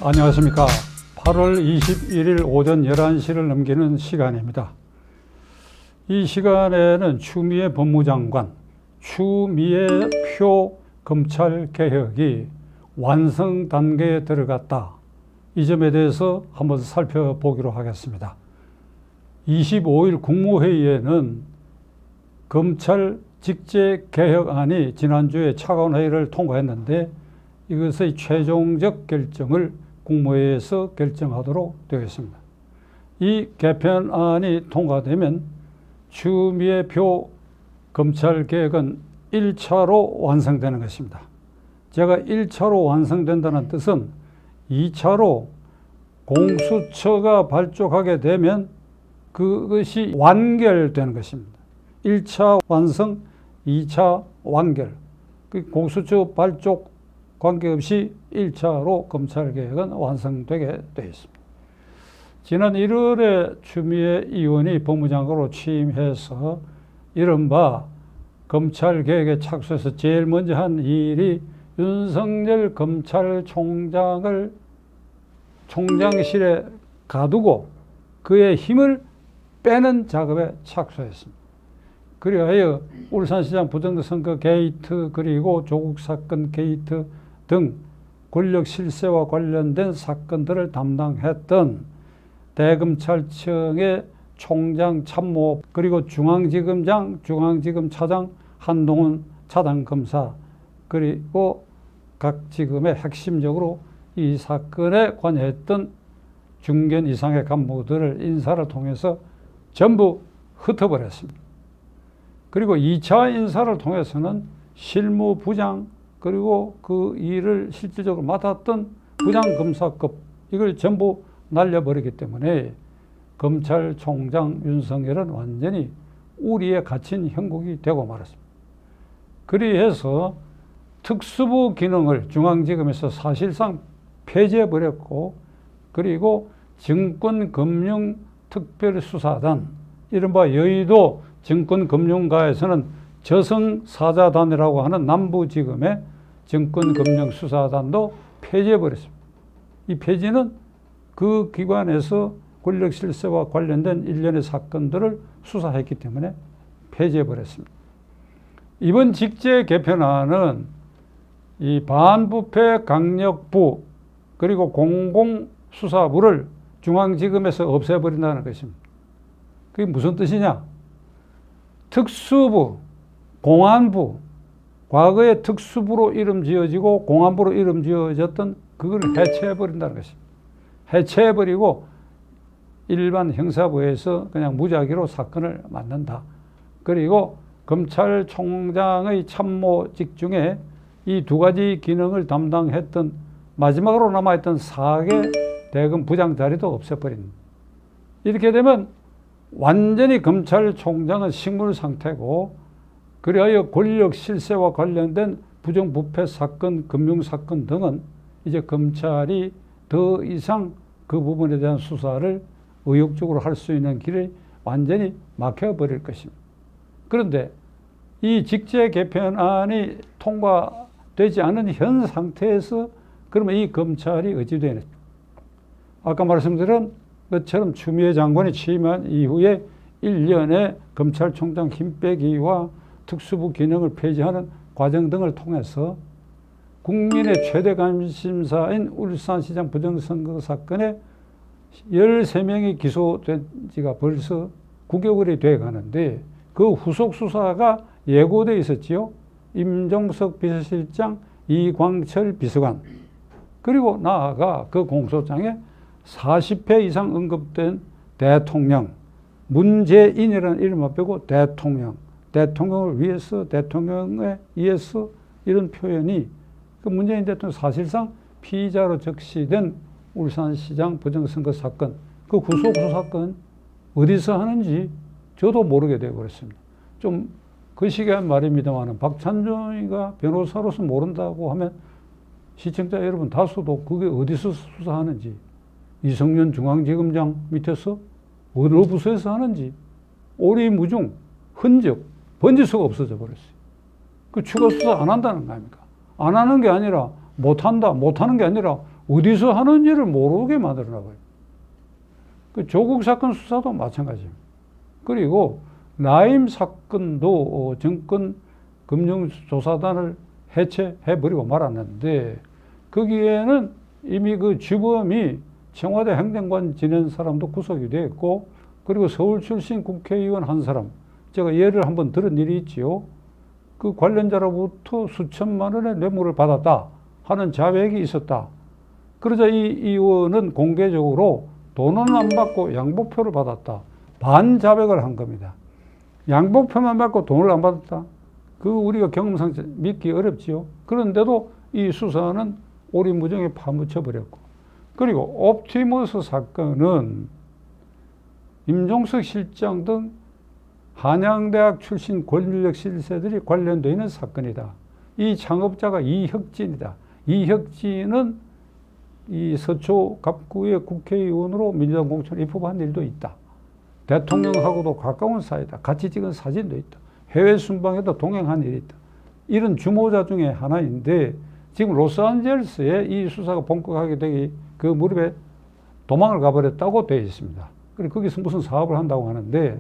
안녕하십니까. 8월 21일 오전 11시를 넘기는 시간입니다. 이 시간에는 추미애 법무장관, 추미애 표 검찰개혁이 완성 단계에 들어갔다. 이 점에 대해서 한번 살펴보기로 하겠습니다. 25일 국무회의에는 검찰 직제개혁안이 지난주에 차관회의를 통과했는데 이것의 최종적 결정을 국무회의에서 결정하도록 되어 있습니다. 이 개편안이 통과되면 추미애 표 검찰개혁은 1차로 완성되는 것입니다. 제가 1차로 완성된다는 뜻은 2차로 공수처가 발족하게 되면 그것이 완결되는 것입니다. 1차 완성, 2차 완결. 공수처 발족 관계없이 1차로 검찰개혁은 완성되게 되어 있습니다. 지난 1월에 추미애 의원이 법무장관으로 취임해서 이른바 검찰개혁에 착수해서 제일 먼저 한 일이 윤석열 검찰총장을 총장실에 가두고 그의 힘을 빼는 작업에 착수했습니다. 그리하여 울산시장 부정선거 게이트 그리고 조국 사건 게이트 등 권력 실세와 관련된 사건들을 담당했던 대검찰청의 총장 참모 그리고 중앙지검장, 중앙지검차장, 한동훈 차장검사 그리고 각 지검에 핵심적으로 이 사건에 관여했던 중견 이상의 간부들을 인사를 통해서 전부 흩어버렸습니다. 그리고 2차 인사를 통해서는 실무부장 그리고 그 일을 실질적으로 맡았던 부장검사급 이걸 전부 날려버리기 때문에 검찰총장 윤석열은 완전히 우리에 갇힌 형국이 되고 말았습니다. 그리해서 특수부 기능을 중앙지검에서 사실상 폐지해버렸고 그리고 증권금융특별수사단 이른바 여의도 증권금융가에서는 저승사자단이라고 하는 남부지검의 증권금융수사단도 폐지해버렸습니다. 이 폐지는 그 기관에서 권력 실세와 관련된 일련의 사건들을 수사했기 때문에 폐지해버렸습니다. 이번 직제 개편안은 이 반부패 강력부 그리고 공공수사부를 중앙지검에서 없애버린다는 것입니다. 그게 무슨 뜻이냐? 특수부, 공안부, 과거에 특수부로 이름 지어지고 공안부로 이름 지어졌던 그걸 해체해버린다는 것입니다. 해체해버리고 일반 형사부에서 그냥 무작위로 사건을 맡는다. 그리고 검찰총장의 참모직 중에 이 두 가지 기능을 담당했던 마지막으로 남아있던 4개 대검 부장 자리도 없애버립니다. 이렇게 되면 완전히 검찰총장은 식물 상태고 그리하여 권력 실세와 관련된 부정부패 사건, 금융사건 등은 이제 검찰이 더 이상 그 부분에 대한 수사를 의욕적으로 할 수 있는 길이 완전히 막혀버릴 것입니다. 그런데 이 직제 개편안이 통과되지 않은 현 상태에서 그러면 이 검찰이 어찌 되느냐? 아까 말씀드린 것처럼 추미애 장관이 취임한 이후에 1년의 검찰총장 힘 빼기와 특수부 기능을 폐지하는 과정 등을 통해서 국민의 최대 관심사인 울산시장 부정선거 사건에 13명이 기소된 지가 벌써 9개월이 돼 가는데 그 후속 수사가 예고돼 있었지요. 임종석 비서실장, 이광철 비서관 그리고 나아가 그 공소장에 40회 이상 언급된 대통령, 문재인이라는 이름만 빼고 대통령을 위해서, 대통령에 의해서 이런 표현이 그 문재인 대통령 사실상 피의자로 적시된 울산시장 부정선거 사건, 그 후속 수사건 어디서 하는지 저도 모르게 되어버렸습니다. 좀 거시기한 말입니다만 박찬종이가 변호사로서 모른다고 하면 시청자 여러분 다수도 그게 어디서 수사하는지 이성윤 중앙지검장 밑에서 어느 부서에서 하는지 오리무중, 흔적, 번지수가 없어져 버렸어요. 그 추가 수사 안 한다는 거 아닙니까? 안 하는 게 아니라 못한다, 못하는 게 아니라 어디서 하는지를 모르게 만들어놔버려요. 그 조국 사건 수사도 마찬가지입니다. 그리고 라임 사건도 정권 금융조사단을 해체해버리고 말았는데 거기에는 이미 그 주범이 청와대 행정관 지낸 사람도 구속이 됐고 그리고 서울 출신 국회의원 한 사람 제가 예를 한번 들은 일이 있지요. 그 관련자로부터 수천만 원의 뇌물을 받았다 하는 자백이 있었다. 그러자 이 의원은 공개적으로 돈은 안 받고 양복표를 받았다. 반자백을 한 겁니다. 양복표만 받고 돈을 안 받았다. 그 우리가 경험상 믿기 어렵지요. 그런데도 이 수사는 오리무중에 파묻혀버렸고 그리고 옵티머스 사건은 임종석 실장 등 한양대학 출신 권력 실세들이 관련되어 있는 사건이다. 이 창업자가 이혁진이다. 이혁진은 이 서초 갑구의 국회의원으로 민주당 공천에 입후보한 일도 있다. 대통령하고도 가까운 사이다. 같이 찍은 사진도 있다. 해외 순방에도 동행한 일이 있다. 이런 주모자 중에 하나인데 지금 로스앤젤레스에 이 수사가 본격하게 되기 그 무렵에 도망을 가버렸다고 되어 있습니다. 그리고 거기서 무슨 사업을 한다고 하는데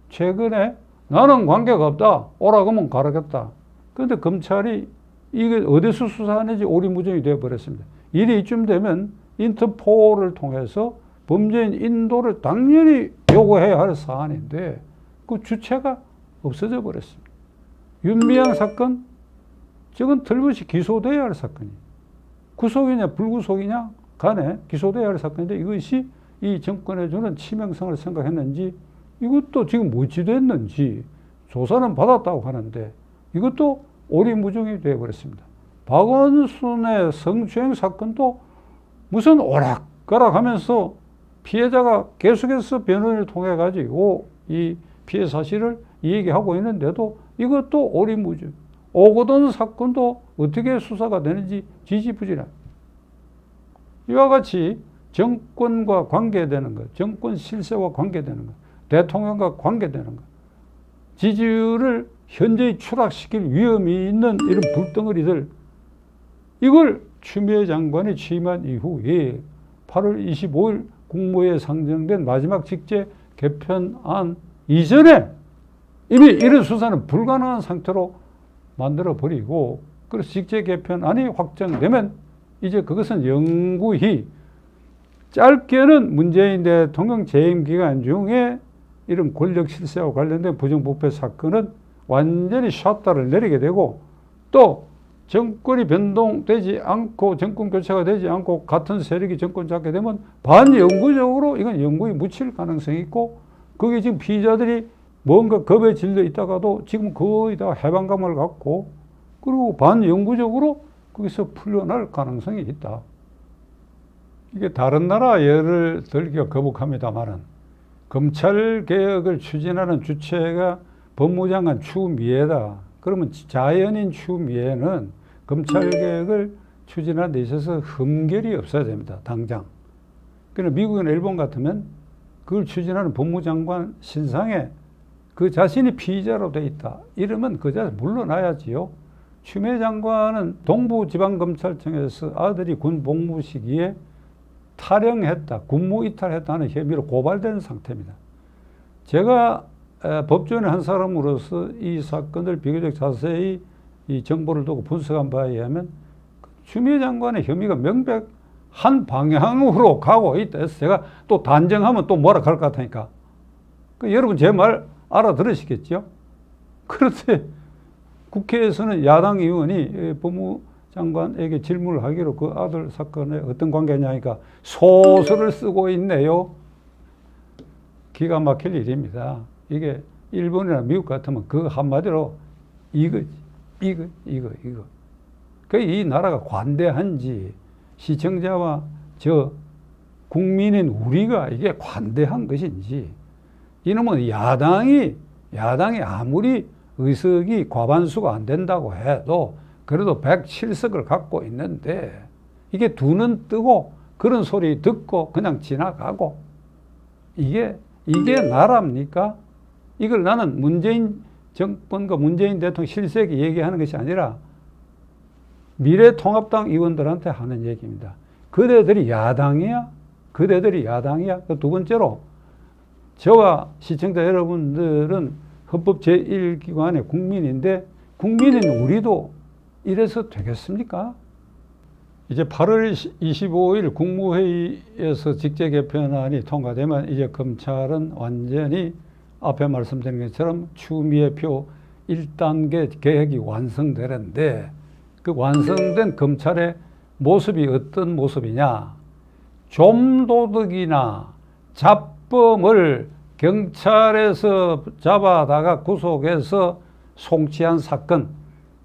최근에 나는 관계가 없다. 오라 그러면 가라겠다. 그런데 검찰이 이게 어디서 수사하는지 오리무중이 되어버렸습니다. 일이 이쯤 되면 인터폴을 통해서 범죄인 인도를 당연히 요구해야 할 사안인데 그 주체가 없어져 버렸습니다. 윤미향 사건, 저건 틀림없이 기소돼야 할 사건이에요. 구속이냐 불구속이냐 간에 기소돼야 할 사건인데 이것이 이 정권에 주는 치명성을 생각했는지 이것도 지금 무엇이 됐는지 조사는 받았다고 하는데 이것도 오리무중이 되어버렸습니다. 박원순의 성추행 사건도 무슨 오락가락 하면서 피해자가 계속해서 변호인을 통해 가지고 이 피해 사실을 얘기하고 있는데도 이것도 오리무중. 오거돈 사건도 어떻게 수사가 되는지 지지부진합니다. 이와 같이 정권과 관계되는 것, 정권 실세와 관계되는 것, 대통령과 관계되는 것, 지지율을 현저히 추락시킬 위험이 있는 이런 불덩어리들, 이걸 추미애 장관이 취임한 이후에 8월 25일 국무회의에 상정된 마지막 직제 개편안 이전에 이미 이런 수사는 불가능한 상태로 만들어버리고 그래서 직제 개편안이 확정되면 이제 그것은 영구히 짧게는 문재인 대통령 재임 기간 중에 이런 권력 실세와 관련된 부정부패 사건은 완전히 샷다를 내리게 되고 또 정권이 변동되지 않고 정권 교체가 되지 않고 같은 세력이 정권 잡게 되면 반영구적으로 이건 영구히 묻힐 가능성이 있고 거기 지금 피의자들이 뭔가 겁에 질려 있다가도 지금 거의 다 해방감을 갖고 그리고 반영구적으로 거기서 풀려날 가능성이 있다. 이게 다른 나라 예를 들기가 거북합니다만은 검찰개혁을 추진하는 주체가 법무장관 추미애다. 그러면 자연인 추미애는 검찰개혁을 추진하는 데 있어서 흠결이 없어야 됩니다. 당장. 그러나 미국이나 일본 같으면 그걸 추진하는 법무장관 신상에 그 자신이 피의자로 돼 있다. 이러면 그 자리에서 물러나야지요. 추미애 장관은 동부지방검찰청에서 아들이 군 복무 시기에 탈영했다, 군무 이탈했다는 혐의로 고발된 상태입니다. 제가 법조인의 한 사람으로서 이 사건을 비교적 자세히 이 정보를 두고 분석한 바에 의하면 추미애 장관의 혐의가 명백한 방향으로 가고 있다 해서 제가 또 단정하면 또 뭐라 할 것 같으니까. 여러분 제 말 알아들으시겠죠? 그런데 국회에서는 야당 의원이 법무장관에게 질문을 하기로 그 아들 사건에 어떤 관계냐니까 소설을 쓰고 있네요. 기가 막힐 일입니다. 이게 일본이나 미국 같으면 그 한마디로 이거. 그 이 나라가 관대한지 시청자와 저 국민인 우리가 이게 관대한 것인지 이놈은 야당이 아무리 의석이 과반수가 안 된다고 해도 그래도 107석을 갖고 있는데 이게 두 눈 뜨고 그런 소리 듣고 그냥 지나가고 이게 나라입니까? 이걸 나는 문재인 정권과 문재인 대통령 실세에게 얘기하는 것이 아니라 미래통합당 의원들한테 하는 얘기입니다. 그대들이 야당이야? 그대들이 야당이야? 그 두 번째로 저와 시청자 여러분들은 헌법 제1기관의 국민인데 국민인 우리도 이래서 되겠습니까? 이제 8월 25일 국무회의에서 직제 개편안이 통과되면 이제 검찰은 완전히 앞에 말씀드린 것처럼 추미애 표 1단계 계획이 완성되는데 그 완성된 검찰의 모습이 어떤 모습이냐? 좀도둑이나 잡범을 경찰에서 잡아다가 구속해서 송치한 사건,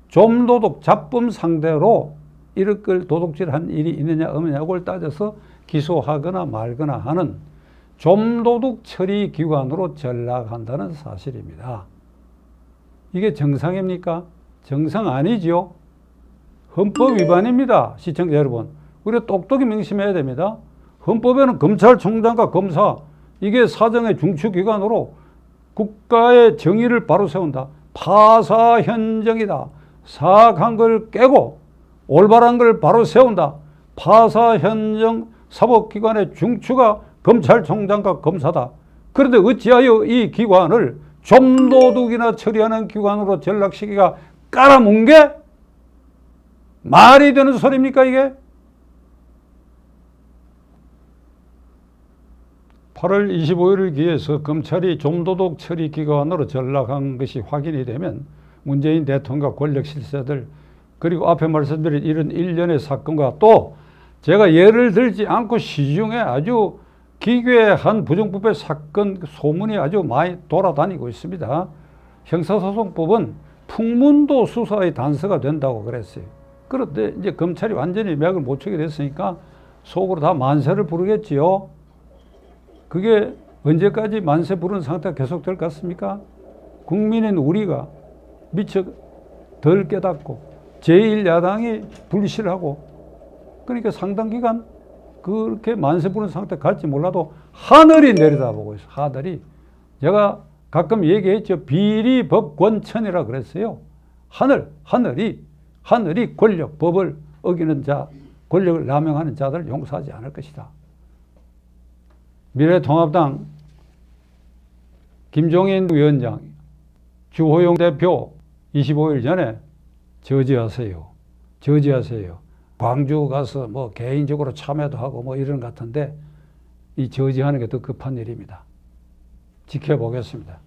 좀도둑 잡범 상대로 이럴 도둑질한 일이 있느냐 없느냐를 따져서 기소하거나 말거나 하는 좀도둑 처리 기관으로 전락한다는 사실입니다. 이게 정상입니까? 정상 아니지요? 헌법 위반입니다. 시청자 여러분. 우리가 똑똑히 명심해야 됩니다. 헌법에는 검찰총장과 검사, 이게 사정의 중추기관으로 국가의 정의를 바로 세운다. 파사현정이다. 사악한 걸 깨고 올바른 걸 바로 세운다. 파사현정 사법기관의 중추가 검찰총장과 검사다. 그런데 어찌하여 이 기관을 좀도둑이나 처리하는 기관으로 전락시키기가 깔아뭉 게 말이 되는 소리입니까 이게? 8월 25일을 기해서 검찰이 좀도둑 처리 기관으로 전락한 것이 확인이 되면 문재인 대통령과 권력 실세들 그리고 앞에 말씀드린 이런 일련의 사건과 또 제가 예를 들지 않고 시중에 아주 기괴한 부정부패 사건 소문이 아주 많이 돌아다니고 있습니다. 형사소송법은 풍문도 수사의 단서가 된다고 그랬어요. 그런데 이제 검찰이 완전히 맥을 못 추게 됐으니까 속으로 다 만세를 부르겠지요. 그게 언제까지 만세 부르는 상태가 계속될 것 같습니까? 국민인 우리가 미처 덜 깨닫고 제1야당이 불실하고 그러니까 상당 기간 그렇게 만세 부르는 상태 갈지 몰라도 하늘이 내려다보고 있어. 하늘이. 제가 가끔 얘기했죠. 비리법권천이라 그랬어요. 하늘이 권력, 법을 어기는 자, 권력을 남용하는 자들을 용서하지 않을 것이다. 미래통합당 김종인 위원장, 주호영 대표 25일 전에 저지하세요. 광주 가서 뭐 개인적으로 참여도 하고 뭐 이런 것 같은데 이 저지하는 게 더 급한 일입니다. 지켜보겠습니다.